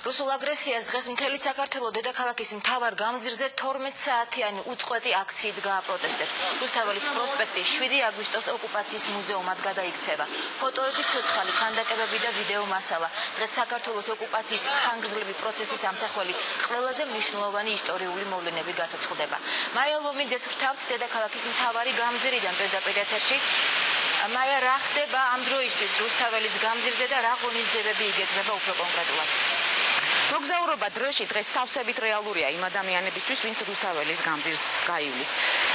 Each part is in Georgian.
რუსულ აგრესიას დღეს მთელი საქართველო დედაქალაქის მთავარ გამზირზე 12 საათიანი უწყვეტი აქციით გააპროტესტებს. რუსთაველის პროსპექტი 7 აგვისტოს ოკუპაციის მუზეუმად გადაიქცევა. ფოტოები, ცოცხალი ქანდაკებები და ვიდეო მასალა. დღეს საქართველოს ოკუპაციის ხანგრძლივი პროცესის ამსახველი ყველაზე მნიშვნელოვანი ისტორიული მოვლენები გაცოცხლდება. მაია ლომიძეს ვრთავთ დედაქალაქის მთავარი გამზირიდან პირდაპირ ეთერში. მაია, რა ხდება ამ დროისთვის რუსთაველის გამზირზე და რა ღონისძიებები იგეგმება უფრო კონკრეტულად? მოგზაურობა დროში დღეს სავსებით რეალურია იმ ადამიანებისთვის, ვინც რუსთაველის გამზირს გაივლის.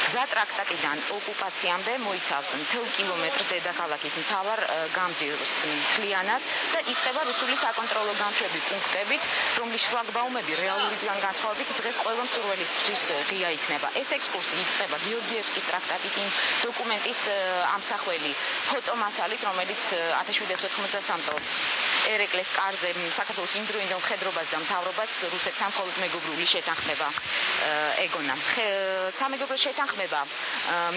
გზა ტრაქტატიდან ოკუპაციამდე მოიცავს მთელ კილომეტრს დედაქალაქის მთავარ გამზირს მთლიანად და იწყება რუსული საკონტროლო გამშვები პუნქტებით, რომლის შლაგბაუმები რეალურისგან განსხვავებით დღეს ყველა მსურველისთვის ღია იქნება. ეს ექსკურსია იწყება გიორგიევსკის ტრაქტატით იმ დოკუმენტის ამსახველი ფოტომასალით, რომელიც 1793 წელს ერეკლეს კარზე საქართველოს იმდროინდელ მხედრობას და მთავრობას რუსეთთან მხოლოდ მეგობრული შეთანხმება ეგონა. სამეგობრო შეთანხმება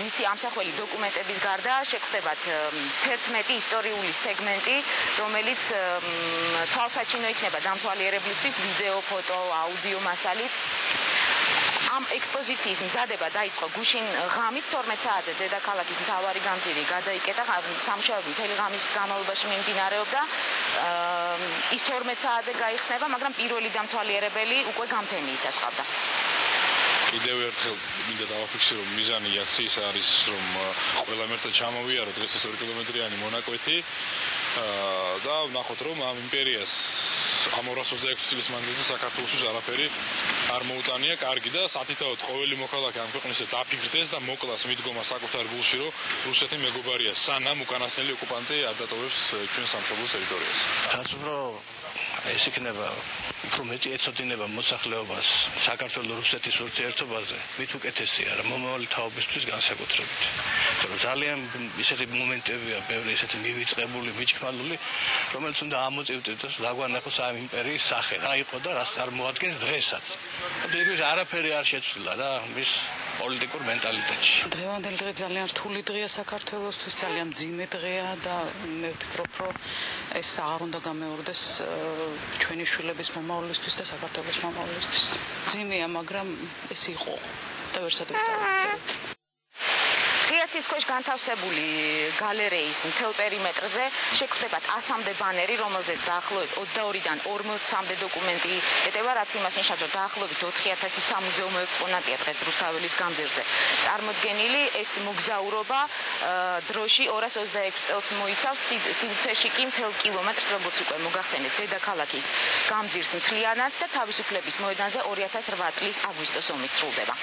მისი ამსახველი დოკუმენტების გარდა შეგვხვდებათ 11 ისტორიული სეგმენტი, რომელიც თვალსაჩინო იქნება დამთვალიერებლისთვის ვიდეო, ფოტო, აუდიო მასალით. ამ ექსპოზიციის მზადება დაიწყო გუშინ ღამით 12 საათზე დედაქალაქის მთავარი გამზირი გადაიკეტა. სამუშაოები მთელი ღამის განმავლობაში მიმდინარეობდა. ის 12 საათზე გაიხსნება, მაგრამ პირველი დამთვალიერებელი უკვე გამთენი ისასყავდა. კიდევ ერთხელ მინდა დავაფიქსირო, მიზანი აქციის არის, რომ ყველამ ერთად ჩამოვიაროთ დღეს ეს 2 კილომეტრიანი მონაკვეთი და ვნახოთ, რომ ამ იმპერიას ამ 226 წლის მანძილზე საქართველოსთვის არაფერი არ მოუტანია კარგი და სათითაოდ ყოველი მოქალაქე ამ ქვეყნისა დაფიქრდეს და მოკლას მიდგომა საკუთარ გულში, რომ რუსეთი მეგობარია, სანამ უკანასკნელი ოკუპანტი არ დატოვებს ჩვენ სამშობლოს ტერიტორიას. რაც უფრო ეს იქნება უფრო მეტი ეცოდინება მოსახლეობას საქართველოს რუსეთის ურთიერთობაზე, მით უკეთესია რა მომავალი თაობისთვის განსაკუთრებით. მაგრამ ძალიან ისეთი მომენტებია, ბევრი ისეთი მივიწყებული, მიჩქმალული, რომელიც უნდა ამოტივტოს დაგვანახოს ამ იმპერიის სახე, რა იყო და რას წარმოადგენს დღესაც. დღეს არაფერი არ შეცვლილა რა მის პოლიტიკურ მენტალიტეტში. დღევანდელი დღე ძალიან რთული დღეა საქართველოსთვის, ძალიან მძიმე დღეა და მე ვფიქრობ, რომ ეს აღარ უნდა გამეორდეს ჩვენი შვილების მომავლისთვის და საქართველოს მომავლისთვის. მძიმეა, მაგრამ ეს იყო და ვერსად დავაცევთ. ღიაცის ქვეშ განთავსებული გალერეის მთელ პერიმეტრზე შეგვხვდებათ 100-მდე ბანერი, რომელზეც დაახლოებით 22-დან 40-მდე დოკუმენტი ეტევა, რაც იმას ნიშნავს, რომ დაახლოებით 4000 სამუზეუმო ექსპონატია დღეს რუსთაველის გამზირზე წარმოდგენილი. ეს მოგზაურობა დროში 226 წელს მოიცავს, სივრცეში კი მთელ კილომეტრს, როგორც უკვე მოგახსენეთ, დედაქალაქის გამზირს მთლიანად და თავისუფლების მოედანზე 2008 წლის აგვისტოს ომით სრულდება.